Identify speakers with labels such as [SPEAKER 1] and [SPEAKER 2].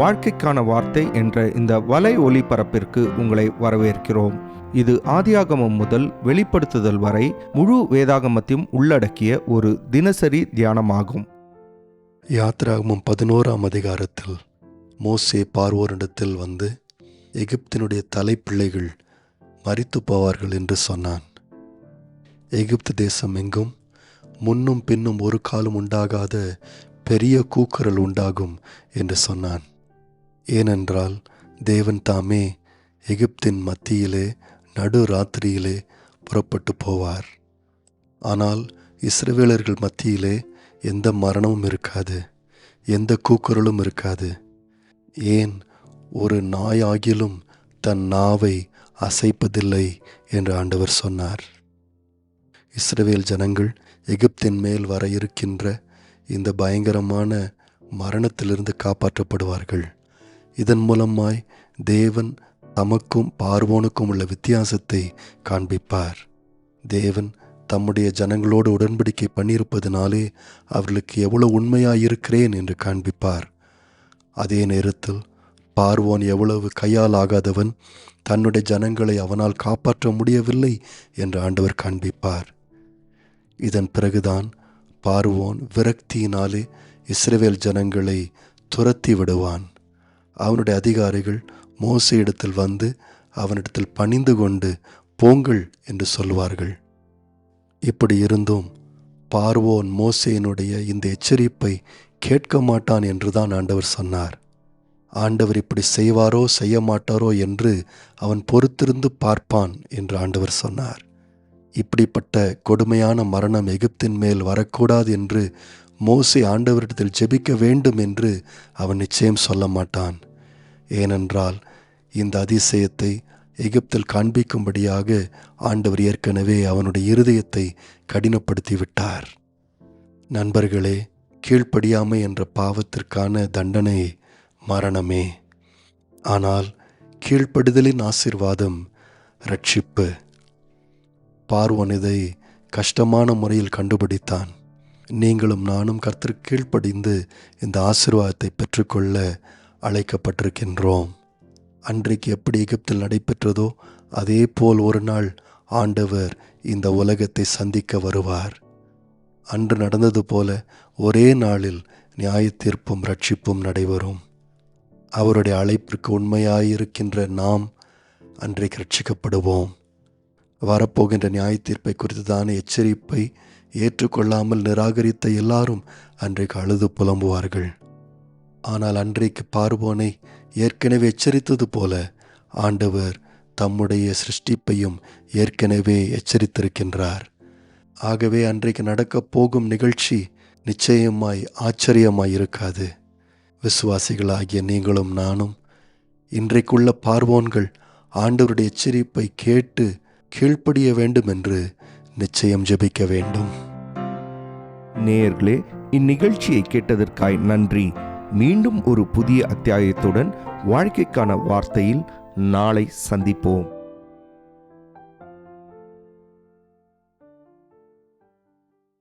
[SPEAKER 1] வாழ்க்கைக்கான வார்த்தை என்ற இந்த வலை ஒளிபரப்பிற்கு உங்களை வரவேற்கிறோம். இது ஆதியாகமம் முதல் வெளிப்படுத்துதல் வரை முழு வேதாகமத்தையும் உள்ளடக்கிய ஒரு தினசரி தியானமாகும்.
[SPEAKER 2] யாத்திராகமம் 11ஆம் அதிகாரத்தில் மோசே பார்வோனிடத்தில் வந்து எகிப்தினுடைய தலைப்பிள்ளைகள் மரித்து போவார்கள் என்று சொன்னான். எகிப்து தேசம் எங்கும் முன்னும் பின்னும் ஒரு காலம் உண்டாகாத பெரிய கூக்குரல் உண்டாகும் என்று சொன்னான். ஏனென்றால் தேவன் தாமே எகிப்தின் மத்தியிலே நடு ராத்திரியிலே புறப்பட்டு போவார். ஆனால் இஸ்ரவேலர்கள் மத்தியிலே எந்த மரணமும் இருக்காது, எந்த கூக்குரலும் இருக்காது. ஏன் ஒரு நாயாகிலும் தன் நாவை அசைப்பதில்லை என்று ஆண்டவர் சொன்னார். இஸ்ரவேல் ஜனங்கள் எகிப்தின் மேல் வர இருக்கின்ற இந்த பயங்கரமான மரணத்திலிருந்து காப்பாற்றப்படுவார்கள். இதன் மூலமாய் தேவன் தமக்கும் பார்வோனுக்கும் உள்ள வித்தியாசத்தை காண்பிப்பார். தேவன் தம்முடைய ஜனங்களோடு உடன்படிக்கை பண்ணியிருப்பதினாலே அவர்களுக்கு எவ்வளவு உண்மையாயிருக்கிறேன் என்று காண்பிப்பார். அதே நேரத்தில் பார்வோன் எவ்வளவு கையால் ஆகாதவன், தன்னுடைய ஜனங்களை அவனால் காப்பாற்ற முடியவில்லை என்று ஆண்டவர் காண்பிப்பார். இதன் பிறகுதான் பார்வோன் விரக்தியினாலே இஸ்ரவேல் ஜனங்களை துரத்தி விடுவான். அவனுடைய அதிகாரிகள் மோசே இடத்தில் வந்து அவனிடத்தில் பணிந்து கொண்டு போங்கள் என்று சொல்வார்கள். இப்படி இருந்தும் பார்வோன் மோசேயினுடைய இந்த எச்சரிப்பை கேட்க மாட்டான் என்றுதான் ஆண்டவர் சொன்னார். ஆண்டவர் இப்படி செய்வாரோ செய்ய மாட்டாரோ என்று அவன் பொறுத்திருந்து பார்ப்பான் என்று ஆண்டவர் சொன்னார். இப்படிப்பட்ட கொடுமையான மரணம் எகிப்தின் மேல் வரக்கூடாது என்று மோசே ஆண்டவரிடத்தில் ஜெபிக்க வேண்டும் என்று அவன் நிச்சயம் சொல்ல மாட்டான். ஏனென்றால் இந்த அதிசயத்தை எகிப்தில் காண்பிக்கும்படியாக ஆண்டவர் ஏற்கனவே அவனுடைய இருதயத்தை கடினப்படுத்தி விட்டார். நண்பர்களே, கீழ்ப்படியாமை என்ற பாவத்திற்கான தண்டனை மரணமே. ஆனால் கீழ்ப்படிதலின் ஆசீர்வாதம் ரட்சிப்பு. பார்வோன் இதை கஷ்டமான முறையில் கண்டுபிடித்தான். நீங்களும் நானும் கர்த்தருக்கு கீழ்ப்படிந்து இந்த ஆசீர்வாதத்தை பெற்றுக்கொள்ள அழைக்கப்பட்டிருக்கின்றோம். அன்றைக்கு எப்படி எகிப்தில் நடைபெற்றதோ அதே போல் ஒரு நாள் ஆண்டவர் இந்த உலகத்தை சந்திக்க வருவார். அன்று நடந்தது போல ஒரே நாளில் நியாய தீர்ப்பும் ரட்சிப்பும் நடைபெறும். அவருடைய அழைப்பிற்கு உண்மையாயிருக்கின்ற நாம் அன்றைக்கு ரட்சிக்கப்படுவோம். வரப்போகின்ற நியாய தீர்ப்பை குறித்துதான எச்சரிப்பை ஏற்றுக்கொள்ளாமல் நிராகரித்த எல்லாரும் அன்றைக்கு அழுது புலம்புவார்கள். ஆனால் அன்றைக்கு பார்வோனை ஏற்கனவே எச்சரித்தது போல ஆண்டவர் தம்முடைய சிருஷ்டிப்பையும் ஏற்கனவே எச்சரித்திருக்கின்றார். ஆகவே அன்றைக்கு நடக்கப் போகும் நிகழ்ச்சி நிச்சயமாய் ஆச்சரியமாய் இருக்காது. விசுவாசிகளாகிய நீங்களும் நானும் இன்றைக்குள்ள பார்வோன்கள் ஆண்டவருடைய எச்சரிப்பை கேட்டு கீழ்ப்படிய வேண்டும் என்று நிச்சயம் ஜெபிக்க வேண்டும்.
[SPEAKER 1] நேயர்களே, இந்நிகழ்ச்சியை கேட்டதற்காய் நன்றி. மீண்டும் ஒரு புதிய அத்தியாயத்துடன் வாழ்க்கைக்கான வார்த்தையில் நாளை சந்திப்போம்.